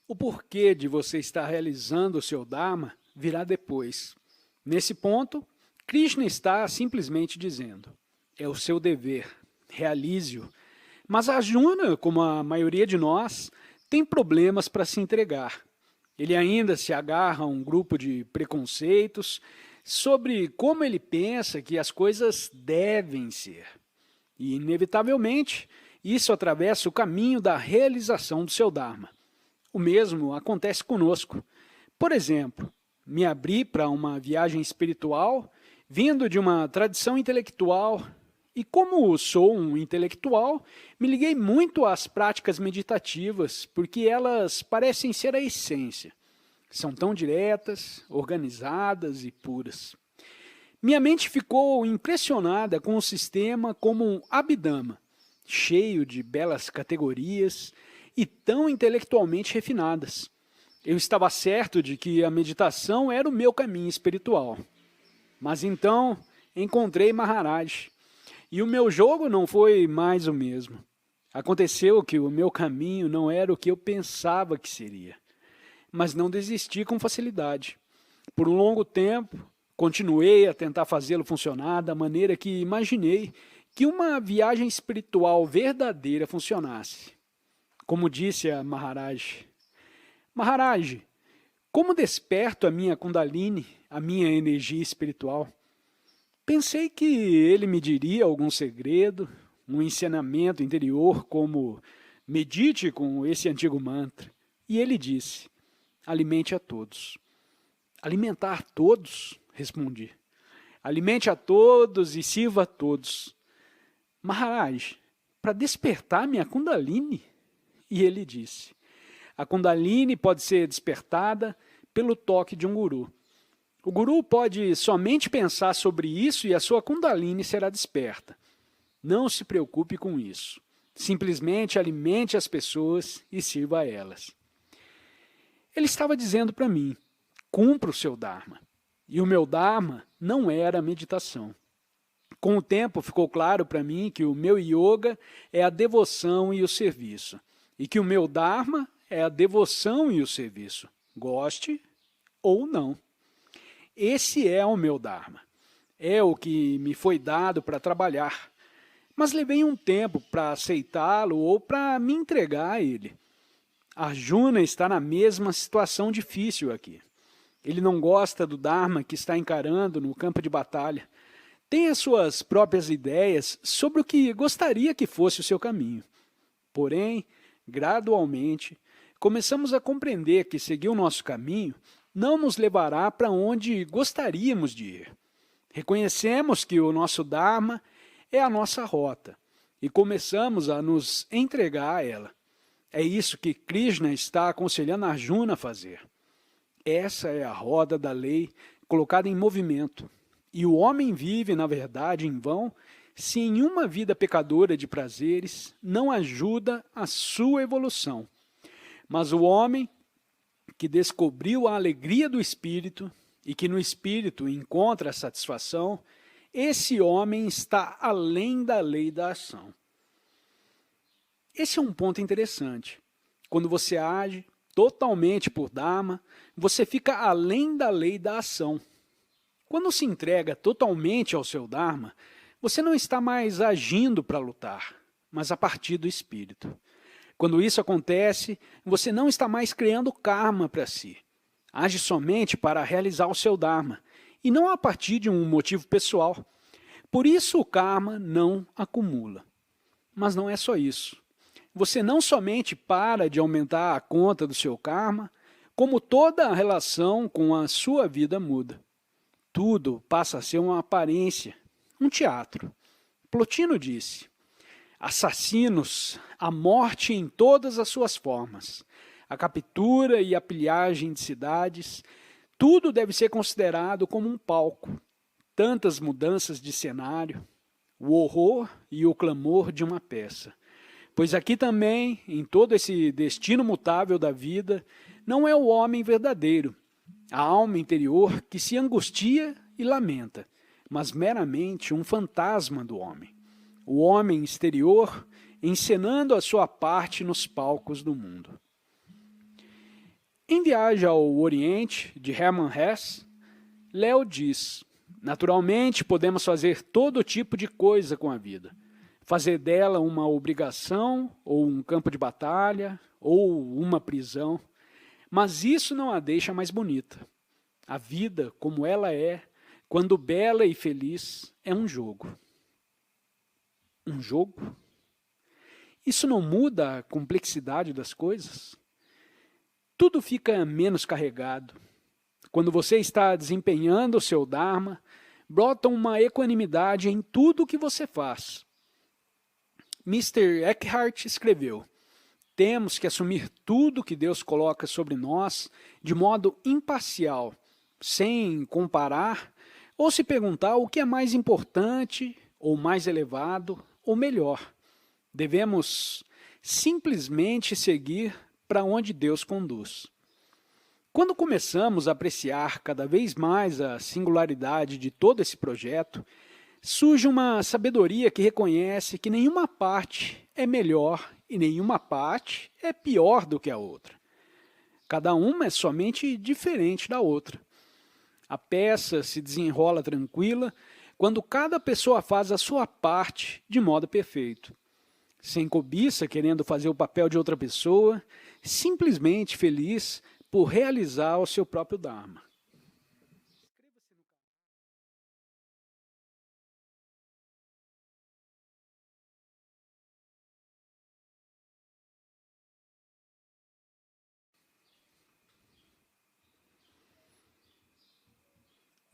O porquê de você estar realizando o seu Dharma virá depois. Nesse ponto, Krishna está simplesmente dizendo: é o seu dever, realize-o. Mas Arjuna, como a maioria de nós, tem problemas para se entregar. Ele ainda se agarra a um grupo de preconceitos sobre como ele pensa que as coisas devem ser. E, inevitavelmente, isso atravessa o caminho da realização do seu Dharma. O mesmo acontece conosco. Por exemplo, me abri para uma viagem espiritual, vindo de uma tradição intelectual, e como sou um intelectual, me liguei muito às práticas meditativas, porque elas parecem ser a essência. São tão diretas, organizadas e puras. Minha mente ficou impressionada com o sistema como um Abhidhamma, cheio de belas categorias e tão intelectualmente refinadas. Eu estava certo de que a meditação era o meu caminho espiritual. Mas então encontrei Maharaj, e o meu jogo não foi mais o mesmo. Aconteceu que o meu caminho não era o que eu pensava que seria. Mas não desisti com facilidade. Por um longo tempo, continuei a tentar fazê-lo funcionar da maneira que imaginei que uma viagem espiritual verdadeira funcionasse. Como disse a Maharaj: Maharaj, como desperto a minha Kundalini, a minha energia espiritual? Pensei que ele me diria algum segredo, um ensinamento interior como medite com esse antigo mantra. E ele disse: alimente a todos. Alimentar todos? Respondi. Alimente a todos e sirva a todos. Maharaj, para despertar minha Kundalini? E ele disse: a Kundalini pode ser despertada pelo toque de um guru. O guru pode somente pensar sobre isso e a sua Kundalini será desperta. Não se preocupe com isso. Simplesmente alimente as pessoas e sirva a elas. Ele estava dizendo para mim: cumpra o seu Dharma. E o meu Dharma não era a meditação. Com o tempo ficou claro para mim que o meu yoga é a devoção e o serviço. E que o meu Dharma é a devoção e o serviço. Goste ou não. Esse é o meu Dharma. É o que me foi dado para trabalhar. Mas levei um tempo para aceitá-lo ou para me entregar a ele. Arjuna está na mesma situação difícil aqui. Ele não gosta do Dharma que está encarando no campo de batalha. Tem as suas próprias ideias sobre o que gostaria que fosse o seu caminho. Porém, gradualmente, começamos a compreender que seguir o nosso caminho não nos levará para onde gostaríamos de ir. Reconhecemos que o nosso Dharma é a nossa rota e começamos a nos entregar a ela. É isso que Krishna está aconselhando Arjuna a fazer. Essa é a roda da lei colocada em movimento. E o homem vive, na verdade, em vão, se em uma vida pecadora de prazeres não ajuda a sua evolução. Mas o homem que descobriu a alegria do Espírito e que no Espírito encontra a satisfação, esse homem está além da lei da ação. Esse é um ponto interessante. Quando você age totalmente por Dharma, você fica além da lei da ação. Quando se entrega totalmente ao seu Dharma, você não está mais agindo para lutar, mas a partir do Espírito. Quando isso acontece, você não está mais criando karma para si. Age somente para realizar o seu Dharma, e não a partir de um motivo pessoal. Por isso o karma não acumula. Mas não é só isso. Você não somente para de aumentar a conta do seu karma, como toda a relação com a sua vida muda. Tudo passa a ser uma aparência, um teatro. Plotino disse: assassinos, a morte em todas as suas formas, a captura e a pilhagem de cidades, tudo deve ser considerado como um palco. Tantas mudanças de cenário, o horror e o clamor de uma peça. Pois aqui também, em todo esse destino mutável da vida, não é o homem verdadeiro, a alma interior que se angustia e lamenta, mas meramente um fantasma do homem. O homem exterior encenando a sua parte nos palcos do mundo. Em Viagem ao Oriente, de Hermann Hesse, Léo diz: naturalmente podemos fazer todo tipo de coisa com a vida. Fazer dela uma obrigação, ou um campo de batalha, ou uma prisão. Mas isso não a deixa mais bonita. A vida, como ela é, quando bela e feliz, é um jogo. Um jogo? Isso não muda a complexidade das coisas? Tudo fica menos carregado. Quando você está desempenhando o seu Dharma, brota uma equanimidade em tudo o que você faz. Mr. Eckhart escreveu: temos que assumir tudo que Deus coloca sobre nós de modo imparcial, sem comparar ou se perguntar o que é mais importante, ou mais elevado, ou melhor. Devemos simplesmente seguir para onde Deus conduz. Quando começamos a apreciar cada vez mais a singularidade de todo esse projeto, surge uma sabedoria que reconhece que nenhuma parte é melhor e nenhuma parte é pior do que a outra. Cada uma é somente diferente da outra. A peça se desenrola tranquila quando cada pessoa faz a sua parte de modo perfeito. Sem cobiça, querendo fazer o papel de outra pessoa, simplesmente feliz por realizar o seu próprio Dharma.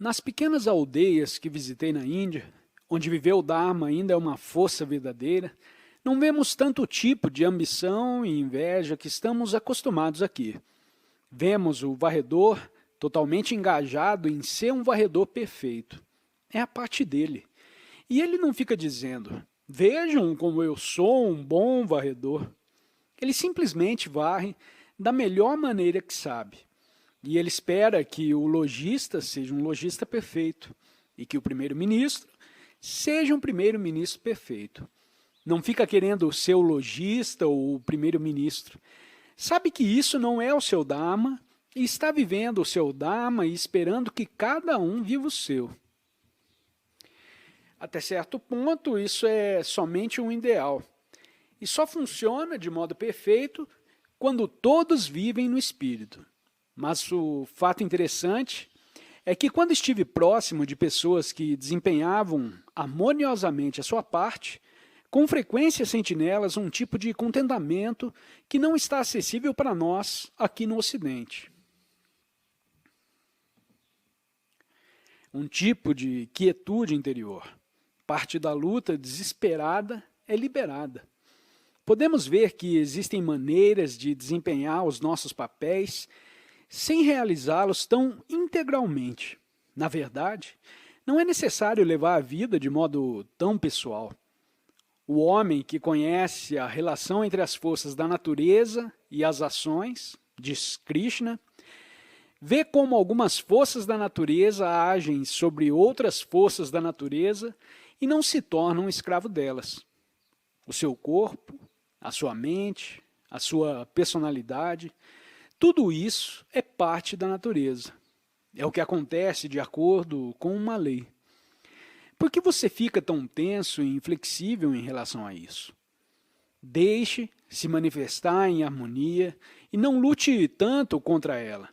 Nas pequenas aldeias que visitei na Índia, onde viver o Dharma ainda é uma força verdadeira, não vemos tanto tipo de ambição e inveja que estamos acostumados aqui. Vemos o varredor totalmente engajado em ser um varredor perfeito. É a parte dele. E ele não fica dizendo: vejam como eu sou um bom varredor. Ele simplesmente varre da melhor maneira que sabe. E ele espera que o lojista seja um lojista perfeito e que o primeiro-ministro seja um primeiro-ministro perfeito. Não fica querendo ser o lojista ou o primeiro-ministro. Sabe que isso não é o seu Dharma e está vivendo o seu Dharma e esperando que cada um viva o seu. Até certo ponto, isso é somente um ideal. E só funciona de modo perfeito quando todos vivem no Espírito. Mas o fato interessante é que quando estive próximo de pessoas que desempenhavam harmoniosamente a sua parte, com frequência senti nelas um tipo de contentamento que não está acessível para nós aqui no Ocidente. Um tipo de quietude interior. Parte da luta desesperada é liberada. Podemos ver que existem maneiras de desempenhar os nossos papéis sem realizá-los tão integralmente. Na verdade, não é necessário levar a vida de modo tão pessoal. O homem que conhece a relação entre as forças da natureza e as ações, diz Krishna, vê como algumas forças da natureza agem sobre outras forças da natureza e não se torna um escravo delas. O seu corpo, a sua mente, a sua personalidade, tudo isso é parte da natureza. É o que acontece de acordo com uma lei. Por que você fica tão tenso e inflexível em relação a isso? Deixe se manifestar em harmonia e não lute tanto contra ela.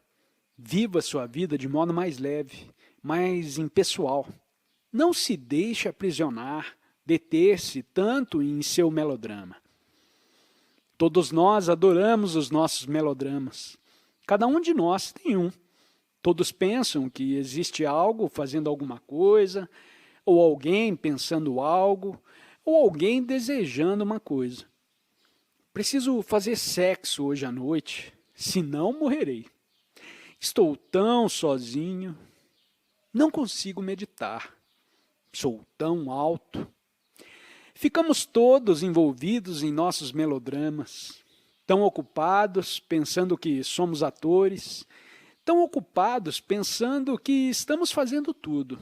Viva sua vida de modo mais leve, mais impessoal. Não se deixe aprisionar, deter-se tanto em seu melodrama. Todos nós adoramos os nossos melodramas. Cada um de nós tem um. Todos pensam que existe algo fazendo alguma coisa, ou alguém pensando algo, ou alguém desejando uma coisa. Preciso fazer sexo hoje à noite, senão morrerei. Estou tão sozinho, não consigo meditar. Sou tão alto. Ficamos todos envolvidos em nossos melodramas, tão ocupados pensando que somos atores, tão ocupados pensando que estamos fazendo tudo,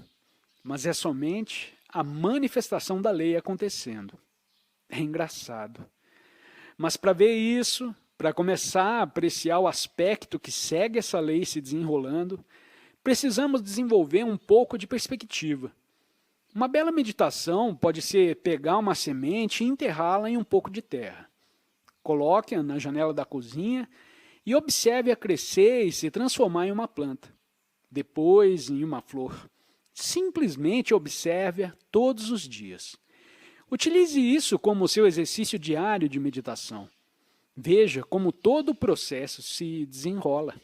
mas é somente a manifestação da lei acontecendo. É engraçado. Mas para ver isso, para começar a apreciar o aspecto que segue essa lei se desenrolando, precisamos desenvolver um pouco de perspectiva. Uma bela meditação pode ser pegar uma semente e enterrá-la em um pouco de terra. Coloque-a na janela da cozinha e observe-a crescer e se transformar em uma planta. Depois, em uma flor. Simplesmente observe-a todos os dias. Utilize isso como seu exercício diário de meditação. Veja como todo o processo se desenrola.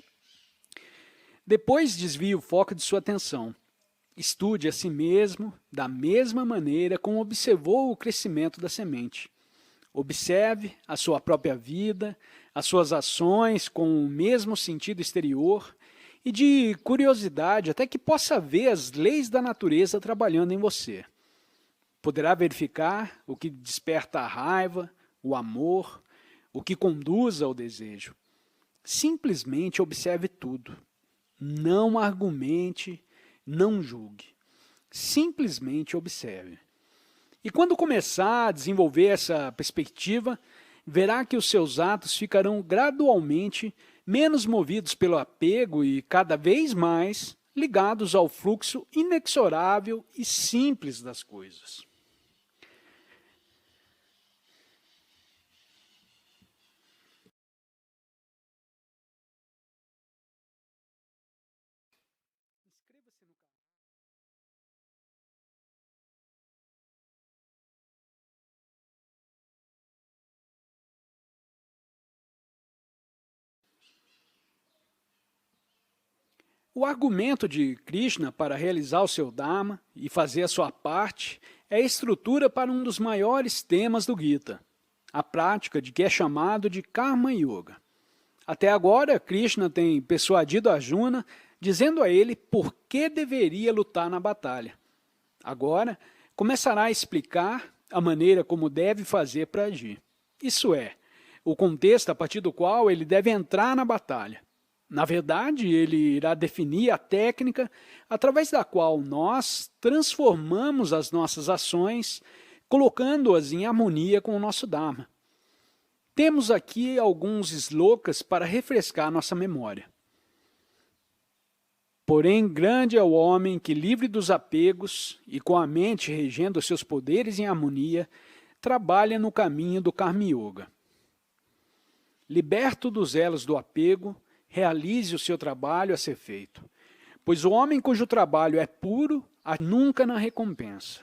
Depois desvie o foco de sua atenção. Estude a si mesmo da mesma maneira como observou o crescimento da semente. Observe a sua própria vida, as suas ações com o mesmo sentido exterior e de curiosidade até que possa ver as leis da natureza trabalhando em você. Poderá verificar o que desperta a raiva, o amor, o que conduz ao desejo. Simplesmente observe tudo. Não argumente, não julgue. Simplesmente observe. E quando começar a desenvolver essa perspectiva, verá que os seus atos ficarão gradualmente menos movidos pelo apego e cada vez mais ligados ao fluxo inexorável e simples das coisas. O argumento de Krishna para realizar o seu Dharma e fazer a sua parte é a estrutura para um dos maiores temas do Gita, a prática de que é chamado de Karma Yoga. Até agora, Krishna tem persuadido Arjuna, dizendo a ele por que deveria lutar na batalha. Agora, começará a explicar a maneira como deve fazer para agir. Isso é, o contexto a partir do qual ele deve entrar na batalha. Na verdade, ele irá definir a técnica através da qual nós transformamos as nossas ações, colocando-as em harmonia com o nosso Dharma. Temos aqui alguns slokas para refrescar nossa memória. Porém, grande é o homem que, livre dos apegos e com a mente regendo seus poderes em harmonia, trabalha no caminho do Karma Yoga. Liberto dos elos do apego, realize o seu trabalho a ser feito, pois o homem cujo trabalho é puro, há nunca na recompensa.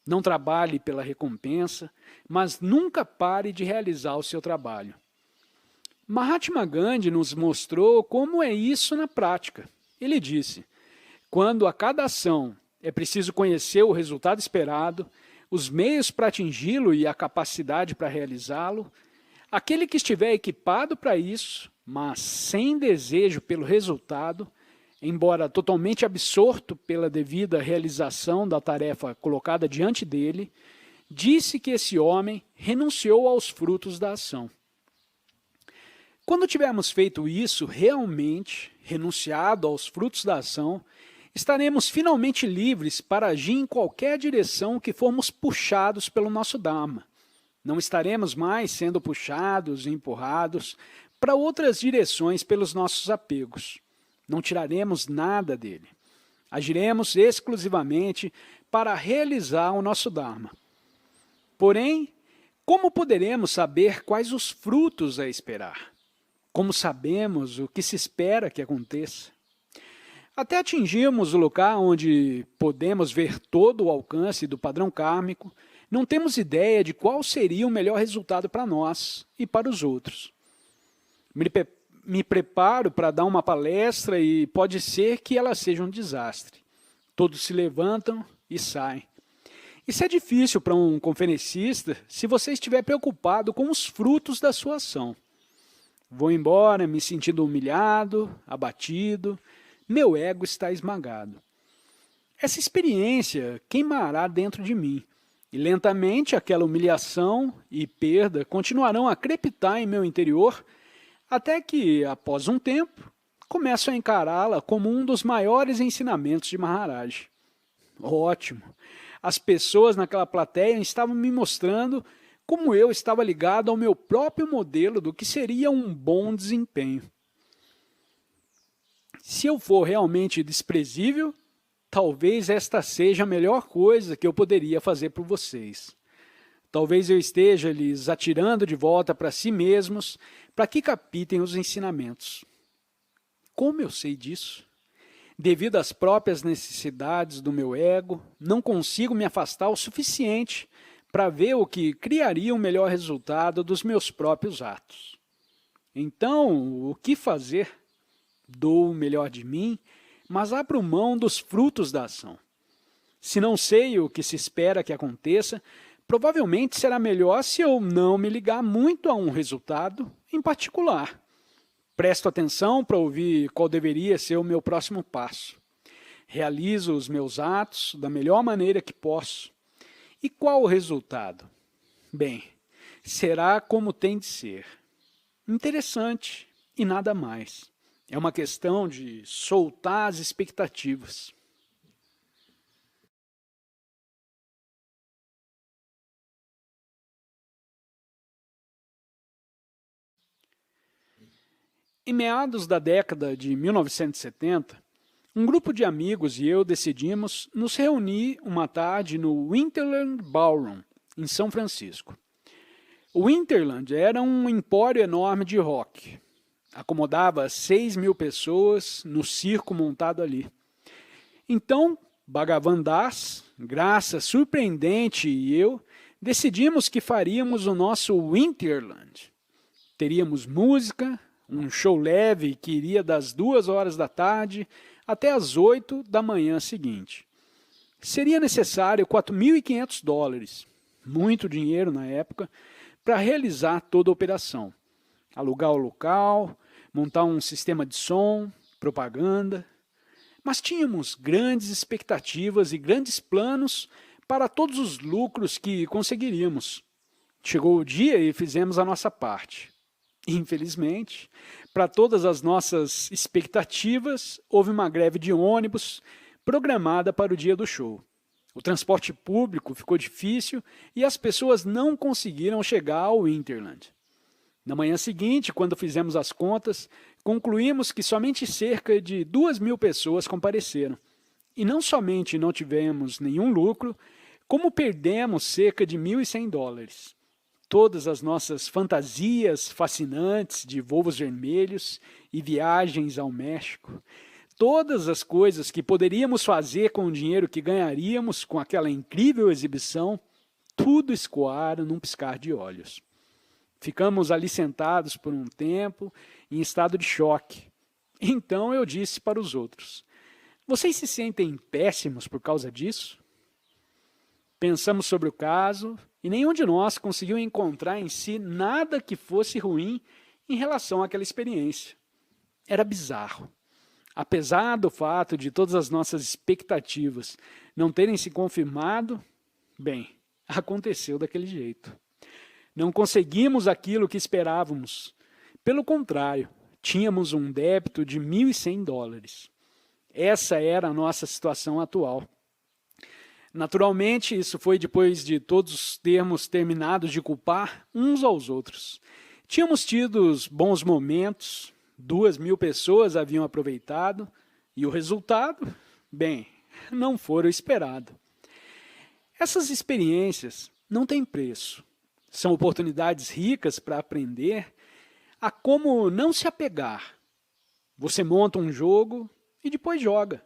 Não trabalhe pela recompensa, mas nunca pare de realizar o seu trabalho. Mahatma Gandhi nos mostrou como é isso na prática. Ele disse, quando a cada ação é preciso conhecer o resultado esperado, os meios para atingi-lo e a capacidade para realizá-lo, aquele que estiver equipado para isso, mas sem desejo pelo resultado, embora totalmente absorto pela devida realização da tarefa colocada diante dele, disse que esse homem renunciou aos frutos da ação. Quando tivermos feito isso realmente, renunciado aos frutos da ação, estaremos finalmente livres para agir em qualquer direção que formos puxados pelo nosso Dharma. Não estaremos mais sendo puxados e empurrados para outras direções pelos nossos apegos. Não tiraremos nada dele. Agiremos exclusivamente para realizar o nosso Dharma. Porém, como poderemos saber quais os frutos a esperar? Como sabemos o que se espera que aconteça? Até atingirmos o local onde podemos ver todo o alcance do padrão kármico, não temos ideia de qual seria o melhor resultado para nós e para os outros. Me preparo para dar uma palestra e pode ser que ela seja um desastre. Todos se levantam e saem. Isso é difícil para um conferencista se você estiver preocupado com os frutos da sua ação. Vou embora me sentindo humilhado, abatido, meu ego está esmagado. Essa experiência queimará dentro de mim, e lentamente aquela humilhação e perda continuarão a crepitar em meu interior, até que, após um tempo, começo a encará-la como um dos maiores ensinamentos de Maharaj. Ótimo! As pessoas naquela plateia estavam me mostrando como eu estava ligado ao meu próprio modelo do que seria um bom desempenho. Se eu for realmente desprezível, talvez esta seja a melhor coisa que eu poderia fazer por vocês. Talvez eu esteja lhes atirando de volta para si mesmos, para que captem os ensinamentos. Como eu sei disso? Devido às próprias necessidades do meu ego, não consigo me afastar o suficiente para ver o que criaria o melhor resultado dos meus próprios atos. Então, o que fazer? Dou o melhor de mim, mas abro mão dos frutos da ação. Se não sei o que se espera que aconteça, provavelmente será melhor se eu não me ligar muito a um resultado em particular. Presto atenção para ouvir qual deveria ser o meu próximo passo. Realizo os meus atos da melhor maneira que posso. E qual o resultado? Bem, será como tem de ser. Interessante e nada mais. É uma questão de soltar as expectativas. Em meados da década de 1970, um grupo de amigos e eu decidimos nos reunir uma tarde no Winterland Ballroom, em São Francisco. O Winterland era um empório enorme de rock. Acomodava 6.000 pessoas no circo montado ali. Então, Bhagavan Das, Graça Surpreendente e eu decidimos que faríamos o nosso Winterland. Teríamos música, um show leve que iria das 2 horas da tarde até as 8 da manhã seguinte. Seria necessário $4.500, muito dinheiro na época, para realizar toda a operação. Alugar o local, montar um sistema de som, propaganda. Mas tínhamos grandes expectativas e grandes planos para todos os lucros que conseguiríamos. Chegou o dia e fizemos a nossa parte. Infelizmente, para todas as nossas expectativas, houve uma greve de ônibus programada para o dia do show. O transporte público ficou difícil e as pessoas não conseguiram chegar ao Winterland. Na manhã seguinte, quando fizemos as contas, concluímos que somente cerca de 2.000 pessoas compareceram. E não somente não tivemos nenhum lucro, como perdemos cerca de $1.100. Todas as nossas fantasias fascinantes de voos vermelhos e viagens ao México, todas as coisas que poderíamos fazer com o dinheiro que ganharíamos com aquela incrível exibição, tudo escoaram num piscar de olhos. Ficamos ali sentados por um tempo, em estado de choque. Então eu disse para os outros: vocês se sentem péssimos por causa disso? Pensamos sobre o caso e nenhum de nós conseguiu encontrar em si nada que fosse ruim em relação àquela experiência. Era bizarro. Apesar do fato de todas as nossas expectativas não terem se confirmado, bem, aconteceu daquele jeito. Não conseguimos aquilo que esperávamos. Pelo contrário, tínhamos um débito de $1.100. Essa era a nossa situação atual. Naturalmente, isso foi depois de todos termos terminado de culpar uns aos outros. Tínhamos tido bons momentos, 2.000 pessoas haviam aproveitado, e o resultado, bem, não foi o esperado. Essas experiências não têm preço. São oportunidades ricas para aprender a como não se apegar. Você monta um jogo e depois joga,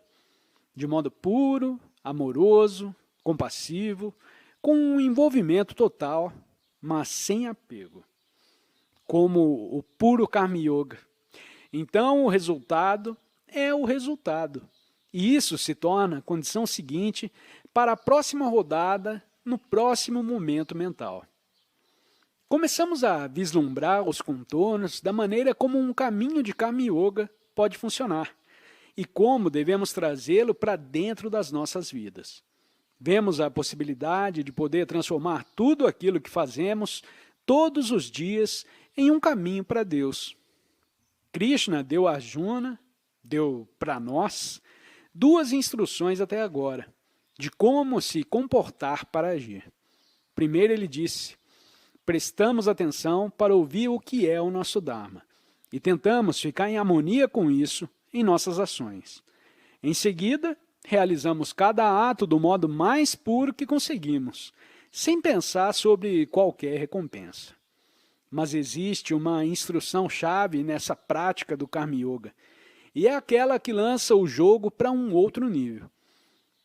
de modo puro, amoroso, compassivo, com um envolvimento total, mas sem apego, como o puro Karma Yoga. Então, o resultado é o resultado, e isso se torna a condição seguinte para a próxima rodada, no próximo momento mental. Começamos a vislumbrar os contornos da maneira como um caminho de Karma Yoga pode funcionar e como devemos trazê-lo para dentro das nossas vidas. Vemos a possibilidade de poder transformar tudo aquilo que fazemos todos os dias em um caminho para Deus. Krishna deu a Arjuna, deu para nós, 2 instruções até agora, de como se comportar para agir. Primeiro ele disse: prestamos atenção para ouvir o que é o nosso Dharma e tentamos ficar em harmonia com isso em nossas ações. Em seguida, realizamos cada ato do modo mais puro que conseguimos, sem pensar sobre qualquer recompensa. Mas existe uma instrução-chave nessa prática do Karma Yoga, e é aquela que lança o jogo para um outro nível.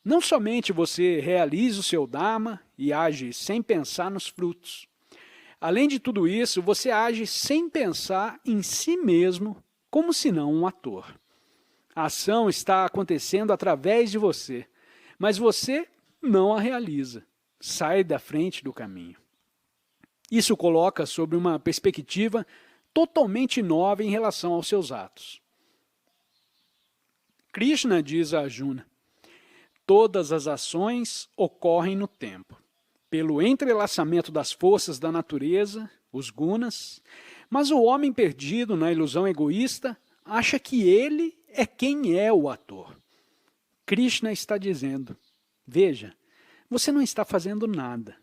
Não somente você realiza o seu Dharma e age sem pensar nos frutos. Além de tudo isso, você age sem pensar em si mesmo, como se não um ator. A ação está acontecendo através de você, mas você não a realiza. Sai da frente do caminho. Isso coloca sobre uma perspectiva totalmente nova em relação aos seus atos. Krishna diz a Arjuna: todas as ações ocorrem no tempo, pelo entrelaçamento das forças da natureza, os gunas, mas o homem perdido na ilusão egoísta acha que ele é quem é o ator. Krishna está dizendo: veja, você não está fazendo nada.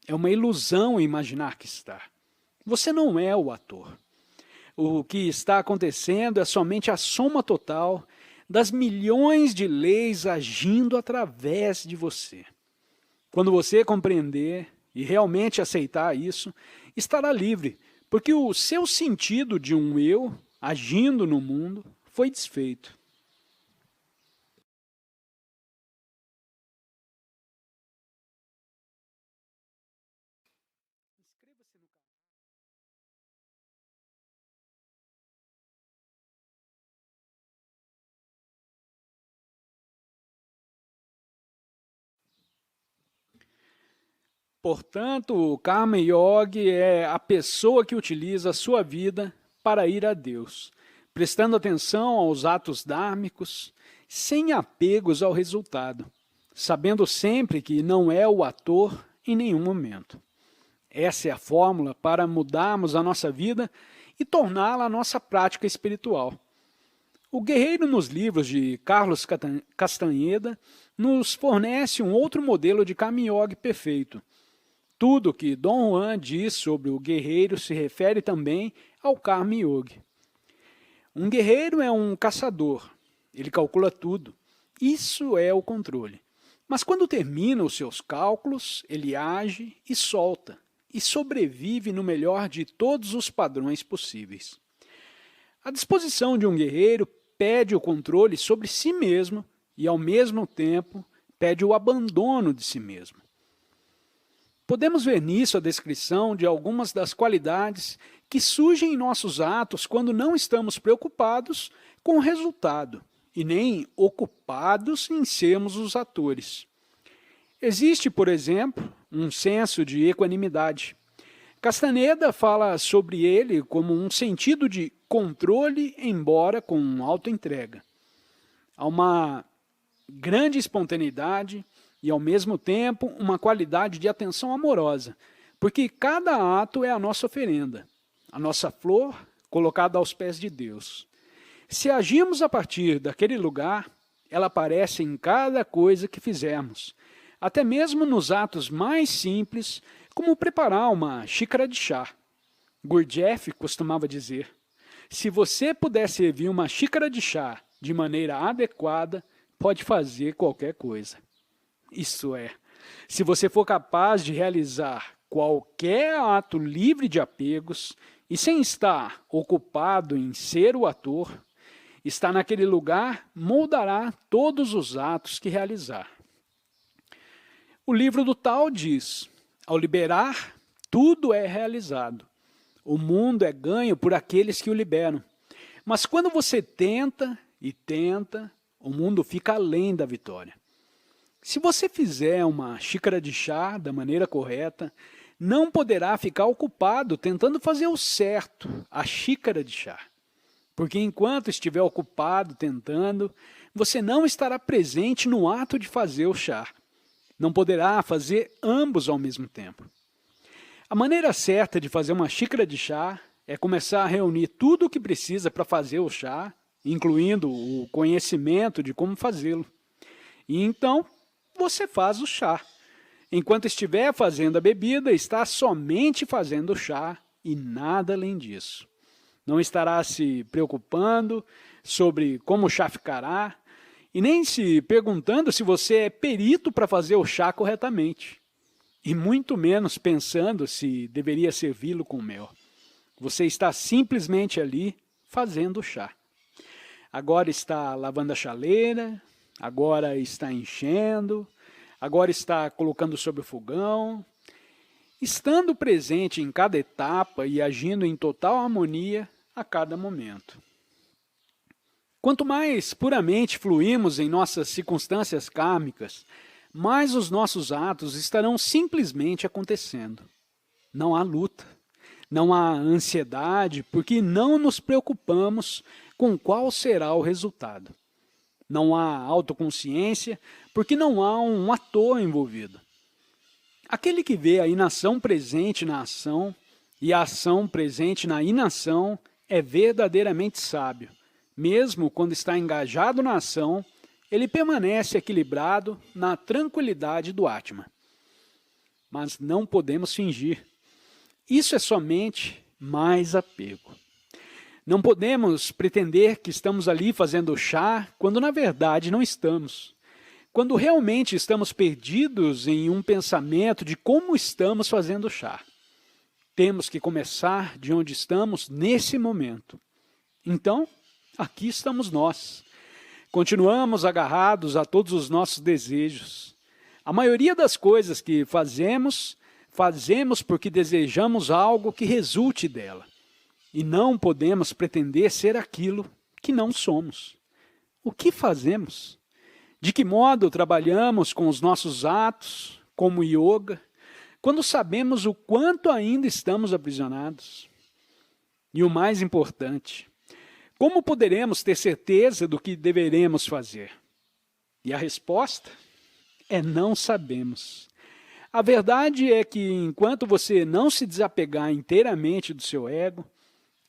É uma ilusão imaginar que está. Você não é o ator. O que está acontecendo é somente a soma total das milhões de leis agindo através de você. Quando você compreender e realmente aceitar isso, estará livre, porque o seu sentido de um eu agindo no mundo foi desfeito. Portanto, o Karma Yogi é a pessoa que utiliza a sua vida para ir a Deus, prestando atenção aos atos dármicos, sem apegos ao resultado, sabendo sempre que não é o ator em nenhum momento. Essa é a fórmula para mudarmos a nossa vida e torná-la a nossa prática espiritual. O guerreiro nos livros de Carlos Castaneda nos fornece um outro modelo de Karma Yogi perfeito. Tudo que Dom Juan diz sobre o guerreiro se refere também ao Karma Yogi. Um guerreiro é um caçador, ele calcula tudo. Isso é o controle. Mas quando termina os seus cálculos, ele age e solta, e sobrevive no melhor de todos os padrões possíveis. A disposição de um guerreiro pede o controle sobre si mesmo e, ao mesmo tempo, pede o abandono de si mesmo. Podemos ver nisso a descrição de algumas das qualidades que surgem em nossos atos quando não estamos preocupados com o resultado e nem ocupados em sermos os atores. Existe, por exemplo, um senso de equanimidade. Castaneda fala sobre ele como um sentido de controle, embora com autoentrega. Há uma grande espontaneidade e, ao mesmo tempo, uma qualidade de atenção amorosa, porque cada ato é a nossa oferenda, a nossa flor colocada aos pés de Deus. Se agimos a partir daquele lugar, ela aparece em cada coisa que fizermos, até mesmo nos atos mais simples, como preparar uma xícara de chá. Gurdjieff costumava dizer: se você puder servir uma xícara de chá de maneira adequada, pode fazer qualquer coisa. Isto é, se você for capaz de realizar qualquer ato livre de apegos e sem estar ocupado em ser o ator, estar naquele lugar moldará todos os atos que realizar. O livro do Tao diz: ao liberar, tudo é realizado. O mundo é ganho por aqueles que o liberam. Mas quando você tenta e tenta, o mundo fica além da vitória. Se você fizer uma xícara de chá da maneira correta, não poderá ficar ocupado tentando fazer o certo, a xícara de chá. Porque enquanto estiver ocupado tentando, você não estará presente no ato de fazer o chá. Não poderá fazer ambos ao mesmo tempo. A maneira certa de fazer uma xícara de chá é começar a reunir tudo o que precisa para fazer o chá, incluindo o conhecimento de como fazê-lo. E então, você faz o chá. Enquanto estiver fazendo a bebida, está somente fazendo o chá e nada além disso. Não estará se preocupando sobre como o chá ficará e nem se perguntando se você é perito para fazer o chá corretamente. E muito menos pensando se deveria servi-lo com mel. Você está simplesmente ali fazendo o chá. Agora está lavando a chaleira, agora está enchendo, agora está colocando sobre o fogão. Estando presente em cada etapa e agindo em total harmonia a cada momento. Quanto mais puramente fluímos em nossas circunstâncias kármicas, mais os nossos atos estarão simplesmente acontecendo. Não há luta, não há ansiedade, porque não nos preocupamos com qual será o resultado. Não há autoconsciência, porque não há um ator envolvido. Aquele que vê a inação presente na ação e a ação presente na inação é verdadeiramente sábio. Mesmo quando está engajado na ação, ele permanece equilibrado na tranquilidade do Atma. Mas não podemos fingir. Isso é somente mais apego. Não podemos pretender que estamos ali fazendo chá quando na verdade não estamos. Quando realmente estamos perdidos em um pensamento de como estamos fazendo chá. Temos que começar de onde estamos nesse momento. Então, aqui estamos nós. Continuamos agarrados a todos os nossos desejos. A maioria das coisas que fazemos porque desejamos algo que resulte dela. E não podemos pretender ser aquilo que não somos. O que fazemos? De que modo trabalhamos com os nossos atos, como yoga, quando sabemos o quanto ainda estamos aprisionados? E o mais importante, como poderemos ter certeza do que deveremos fazer? E a resposta é não sabemos. A verdade é que enquanto você não se desapegar inteiramente do seu ego,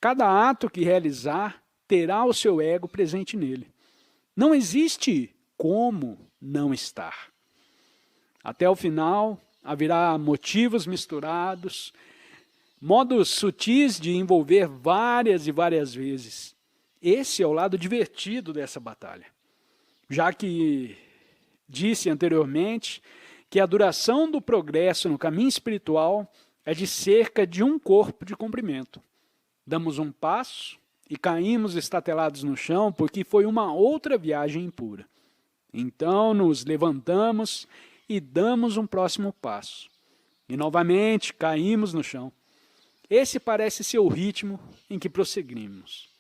cada ato que realizar terá o seu ego presente nele. Não existe como não estar. Até o final, haverá motivos misturados, modos sutis de envolver várias e várias vezes. Esse é o lado divertido dessa batalha. Já que disse anteriormente que a duração do progresso no caminho espiritual é de cerca de um corpo de comprimento. Damos um passo e caímos estatelados no chão porque foi uma outra viagem impura. Então nos levantamos e damos um próximo passo. E novamente caímos no chão. Esse parece ser o ritmo em que prosseguimos.